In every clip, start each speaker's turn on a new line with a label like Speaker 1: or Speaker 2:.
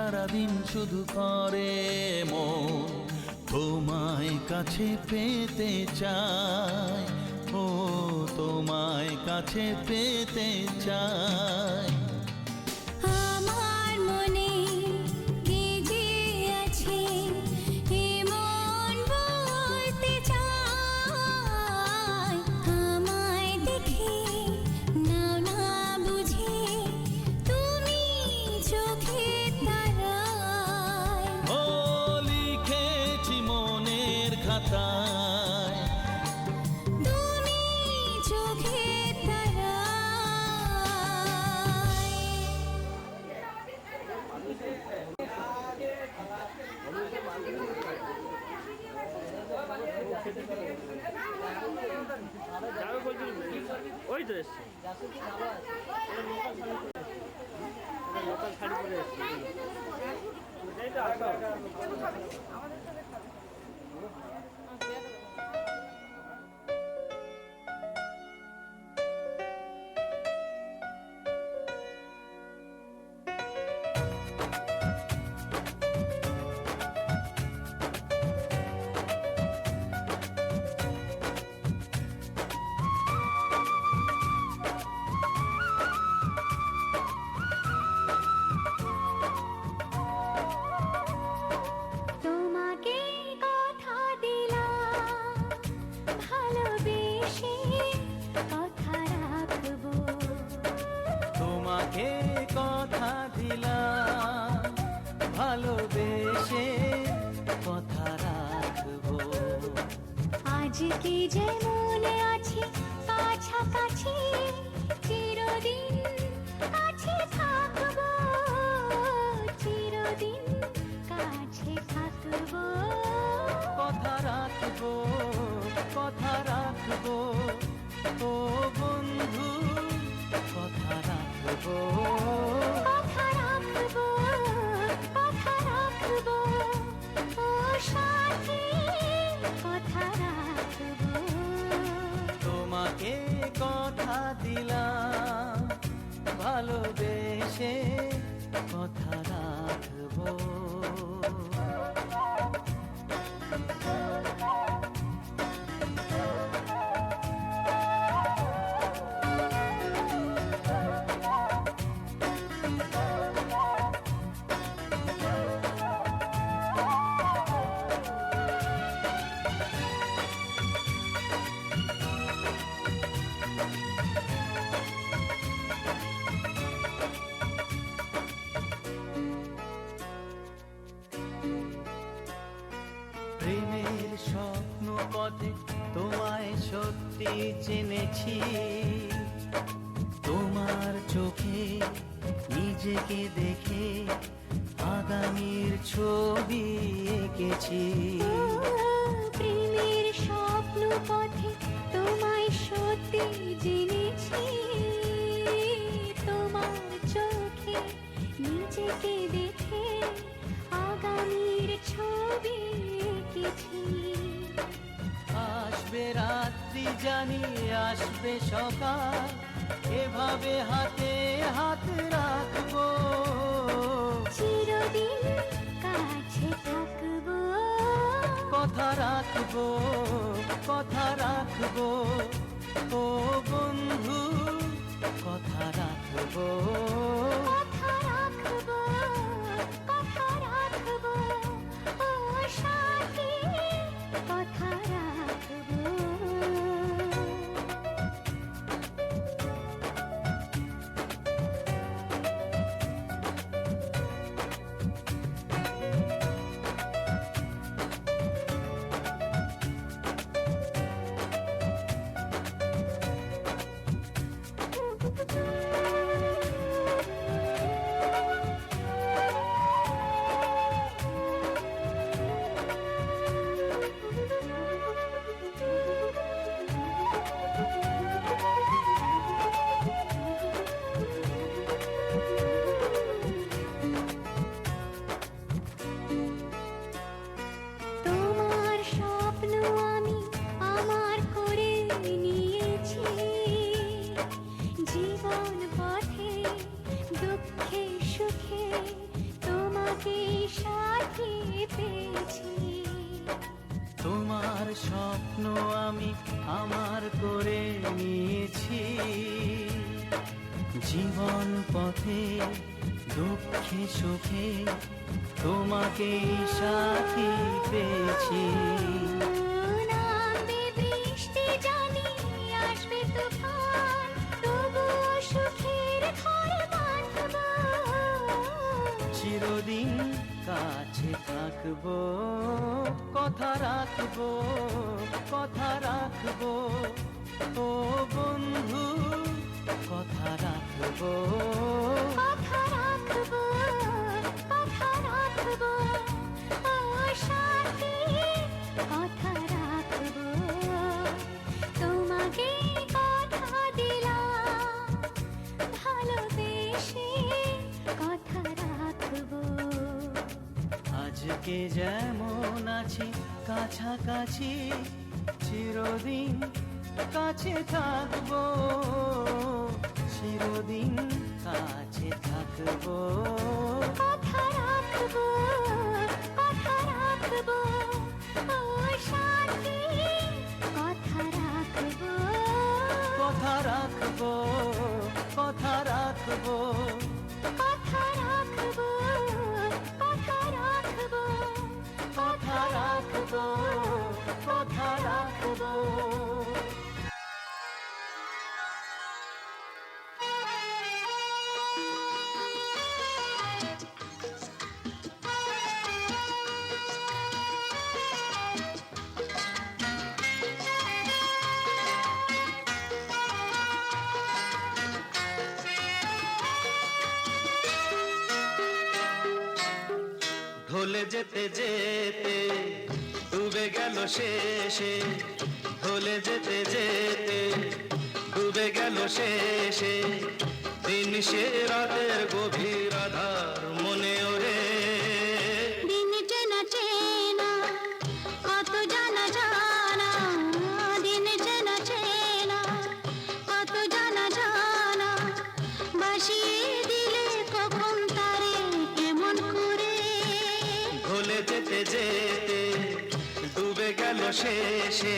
Speaker 1: সারাদিন শুধু করে মন তোমায় কাছে পেতে চায়, ও তোমায় কাছে পেতে চায়।
Speaker 2: আমার মনে গেঁথে আছে এমন বলতে চায়, আমায় দেখে নাও না বুঝে তুমি চোখের তারায়।
Speaker 1: ও লিখেছি মনের খাতায়
Speaker 2: তুমি চোখের তারায়।
Speaker 3: ওই তো এসছে লোকাল শাড়ি পরে এসছে।
Speaker 2: তোমাকে কথা দিলাম ভালোবেসে কথা রাখবো,
Speaker 1: তোমাকে কথা দিলাম ভালোবেসে কথা রাখবো।
Speaker 2: আজকে যেমন আছি কাছাকাছি চিরদিন কাছে থাকবো, চিরদিন কাছে থাকবো।
Speaker 1: কথা রাখবো, কথা রাখবো, ও বন্ধু কথা রাখবো।
Speaker 2: কথা রাখবো, কথা রাখবো, ও সাথী কথা রাখবো।
Speaker 1: তোমাকে কথা দিলাম ভালোবেসে কথা রাখবো। প্রেমের স্বপ্ন পথে তোমায় সত্যি চিনেছি, তোমার চোখে নিজেকে দেখে আগামীর ছবি এঁকেছি।
Speaker 2: প্রেমের স্বপ্ন পথে তোমায় সত্যি জেনেছি, তোমার চোখে নিজেকে দেখে আগামীর ছবি এঁকেছি।
Speaker 1: আসবে রাত্রি জানি আসবে সকাল, এভাবে হাতে হাত রাখবো,
Speaker 2: চিরদিন কাছে থাকবো।
Speaker 1: কথা রাখবো, কথা রাখবো, ও বন্ধু কথা রাখবো।
Speaker 2: কথা রাখবো, কথা রাখবো, ও সাথী কথা রাখবো।
Speaker 1: তোমার স্বপ্ন আমি আমার করে নিয়েছি, জীবন পথে দুঃখে সুখে তোমাকেই সাথী পেয়েছি।
Speaker 2: নামবে বৃষ্টি জানি আসবে তুফান, তবুও সুখের ঘর বাঁধব।
Speaker 1: চিরদিন কাছে থাকবো, কথা রাখবো, কথা রাখবো, ও বন্ধু কথা রাখবো।
Speaker 2: কথা রাখবো, কথা রাখবো, ও সাথী কথা রাখবো। তোমাকে কথা দিলাম, ভালোবেসে কথা রাখবো।
Speaker 1: আজকে যেমন আছি কাছাকাছি, চিরদিন কাছে থাকবো, চিরদিন কাছে থাকবো।
Speaker 2: কথা রাখবো, কথা রাখবো, ও সাথী কথা রাখবো।
Speaker 1: কথা রাখবো, কথা রাখবো,
Speaker 2: কথা রাখবো, কথা রাখবো,
Speaker 1: কথা রাখবো, কথা রাখবো। ঢলে যেতে যেতে ডুবে গেল শেষে, ঢলে যেতে যেতে ডুবে গেল শেষে, দিন সে রাতের গভীর আধার মনে ওরে।
Speaker 2: দিন চেনা চেনা কত জানা জানা, দিন চেনা চেনা কত জানা জানা, বাসিয়ে দিলে কখন তারে কেমন করে।
Speaker 1: ঢলে যেতে যেতে ডুবে গেল শেষে।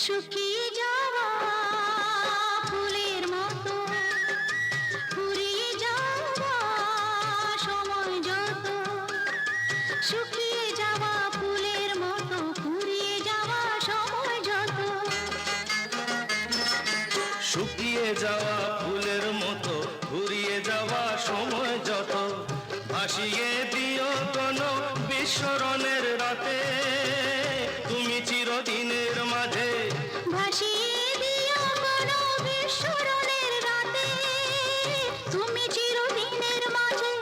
Speaker 2: শুকিয়ে যাওয়া ফুলের মতো ফুরিয়ে যাওয়া সময় যত, শুকিয়ে যাওয়া ফুলের মতো ফুরিয়ে যাওয়া সময় যত।
Speaker 1: শুকিয়ে যাওয়া ফুলের মতো ঘুরিয়ে যাওয়া সময় যত, ভাসিয়ে দিও কোনো বিস্মরণের রাতে, তুমি চিরদিনের মাঝে।
Speaker 2: ভাসিয়ে দিও কোনো বিস্মরণের রাতে, তুমি চিরদিনের মাঝে।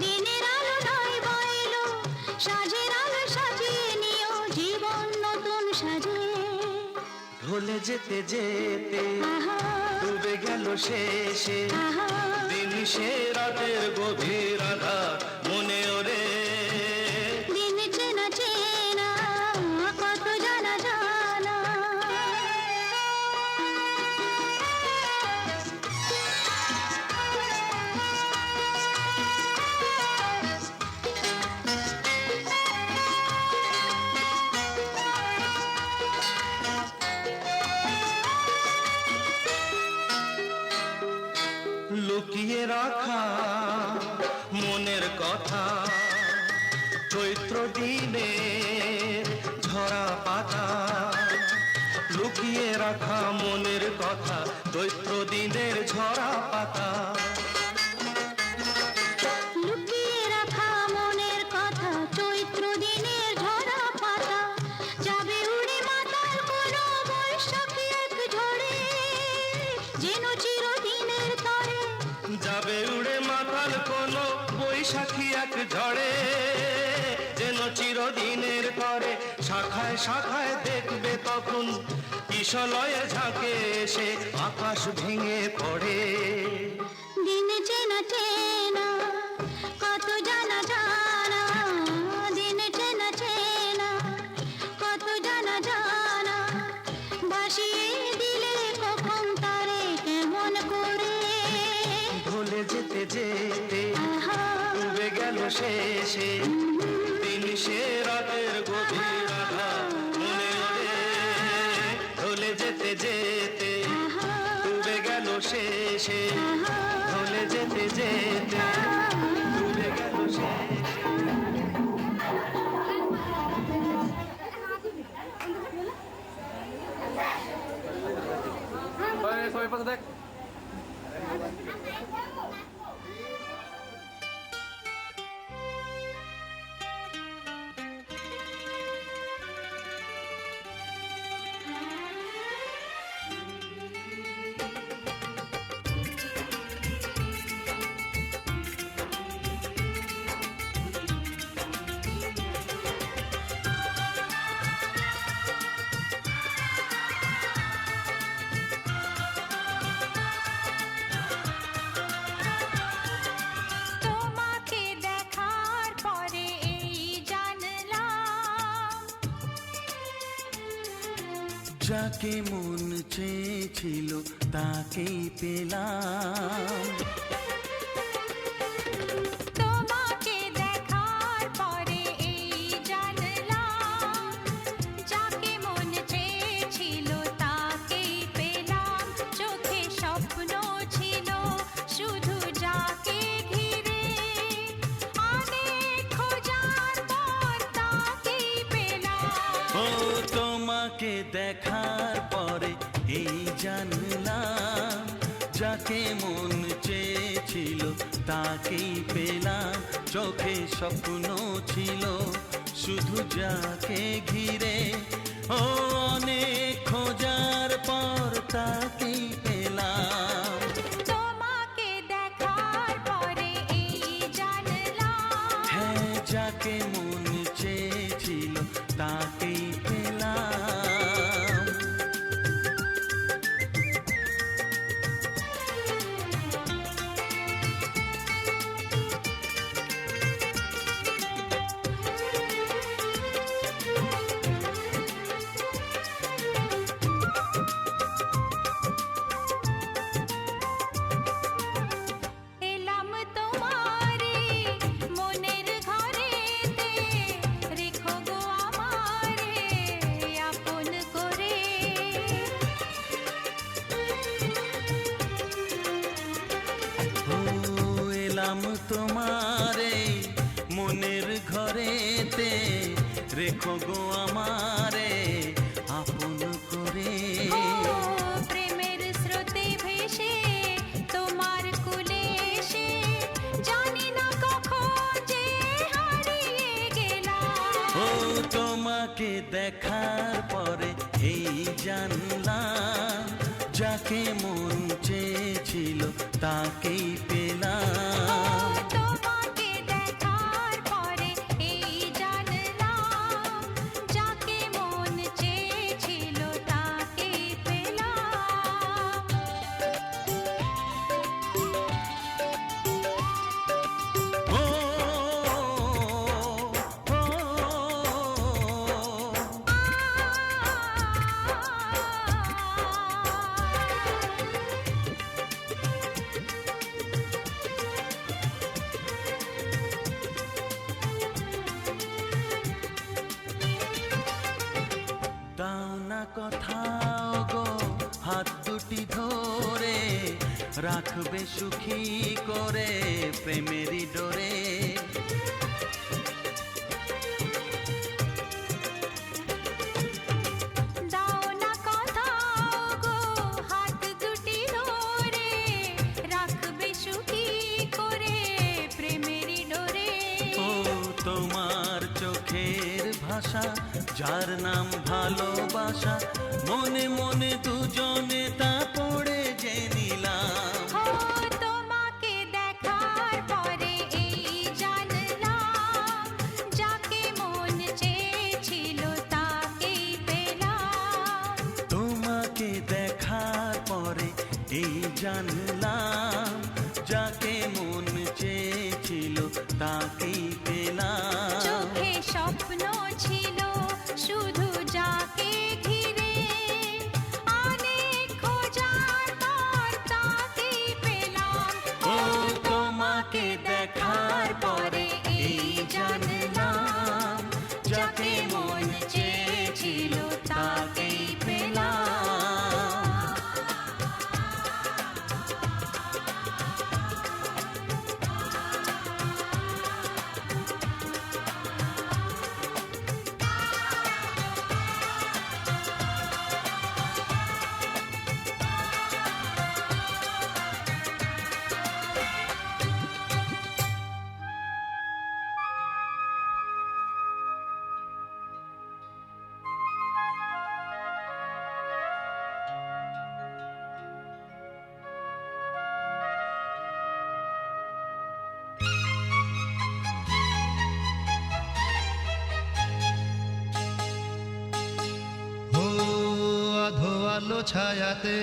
Speaker 2: দিনের আলো নাই বাইলো, সাজের আলো সাজিয়ে নিও জীবন নতুন সাজে।
Speaker 1: ঢলে যেতে যেতে
Speaker 2: আহা,
Speaker 1: ডুবে গেল শেষে,
Speaker 2: আহা,
Speaker 1: দিন সে রাতের গভীর আধার মনে ওরে।
Speaker 2: দিন চেনা চেনা কত জানা জানা।
Speaker 1: লুকিয়ে রাখা মনের কথা, চৈত্র দিনের ঝরা পাতা। লুকিয়ে রাখা মনের কথা, চৈত্র দিনের ঝরা পাতা।
Speaker 2: লুকিয়ে রাখা মনের কথা, চৈত্র দিনের ঝরা পাতা। যাবে উড়ে মাতাল কোনো বৈশাখী এক ঝড়ে, যেন চিরদিনের তরে।
Speaker 1: যাবে উড়ে মাতাল কোনো বৈশাখী এক ঝড়ে, যেন চিরদিন দিনের পরে শাখায় শাখায় দেখবে তখন কিশলয়ে ঝাঁকে এসে আকাশ ভেঙে পড়ে।
Speaker 2: দিন চেনা চেনা কত জানা জানা, দিন চেনা চেনা কত জানা জানা, বাসিয়ে দিলে কখন তারে কেমন করে।
Speaker 1: ভুলে যেতে যেতে
Speaker 2: আহা,
Speaker 1: ডুবে গেল শেষে দিন সে রাতের গভীর আধার মনে ওরে। ভুলে যেতে যেতে
Speaker 2: আহা,
Speaker 1: ডুবে গেল শেষে,
Speaker 2: আহা,
Speaker 1: ভুলে যেতে যেতে ডুবে গেল শেষে।
Speaker 3: সবাই পাশে দেখ।
Speaker 2: তোমাকে দেখার পরে এই জানলাম,
Speaker 1: যাকে মন চেয়েছিল তাকেই পেলাম।
Speaker 2: তোমাকে দেখার পরে এই জানলাম, যাকে মন চেয়েছিল তাকেই পেলাম। চোখে স্বপ্ন ছিল শুধু যাকে ঘিরে, অনেক খোঁজার পর তাকেই পেলাম।
Speaker 1: ও তোমাকে দেখার পরে এই জানলাম, যাকে মন চেয়েছিল তাকেই পেলাম। চোখে স্বপ্ন ছিল শুধু যাকে ঘিরে, ও অনেক খোঁজার পর তাকেই পেলাম।
Speaker 2: তোমাকে দেখার পরে এই জানলাম,
Speaker 1: হ্যাঁ, যাকে মন চেয়েছিল তাকেই পেলাম।
Speaker 2: এলাম তোমারে মনের ঘরেতে, রেখো গো আমারে আপন করে।
Speaker 1: ও এলাম তোমারে মনের ঘরেতে, রেখো গো আমারে আপন করে।
Speaker 2: ও প্রেমের স্রোতে ভেসে তোমার কুলে এসে, জানি না কখন যে হারিয়ে গেলাম।
Speaker 1: ও তোমাকে দেখার পরে এই জানলাম, যাকে মন চেয়েছিল তাকেই পেলাম।
Speaker 2: তোমাকে দেখার পরে এই জানলাম, যাকে মন চেয়েছিল তাকেই পেলাম।
Speaker 1: ও, ও, দাও না কোথাও গো হাত দুটি ধরে, রাখবে সুখী করে প্রেমেরই ডোরে।
Speaker 2: দাও না কোথাও গো হাত দুটি ধরে, রাখবে সুখী করে প্রেমেরই ডোরে।
Speaker 1: ও তোমার চোখের ভাষা, যার নাম ভালোবাসা, মনে মনে দুজনে তা পড়ে যে নিলাম।
Speaker 2: ও তোমাকে দেখার পরে এই জানলাম, যাকে মন চেয়েছিল
Speaker 1: জানলাম, যাকে মন চেয়েছিল তাকেই পেলাম।
Speaker 2: চোখে স্বপ্ন ছিল শুধু যাকে ঘিরে, অনেক খোঁজার পর তাকেই পেলাম।
Speaker 1: ও তোমাকে দেখার পরে এই জানলাম, যাকে মন চেয়েছিল তাকেই পেলাম।
Speaker 4: ও আধো আলো ছায়াতে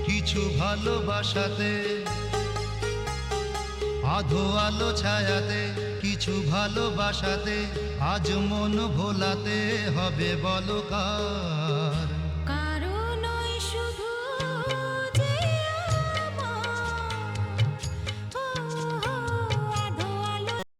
Speaker 4: কিছু ভালোবাসাতে, আধো আলো ছায়াতে কিছু ভালোবাসাতে, আজ মন ভোলাতে হবে বলো কার।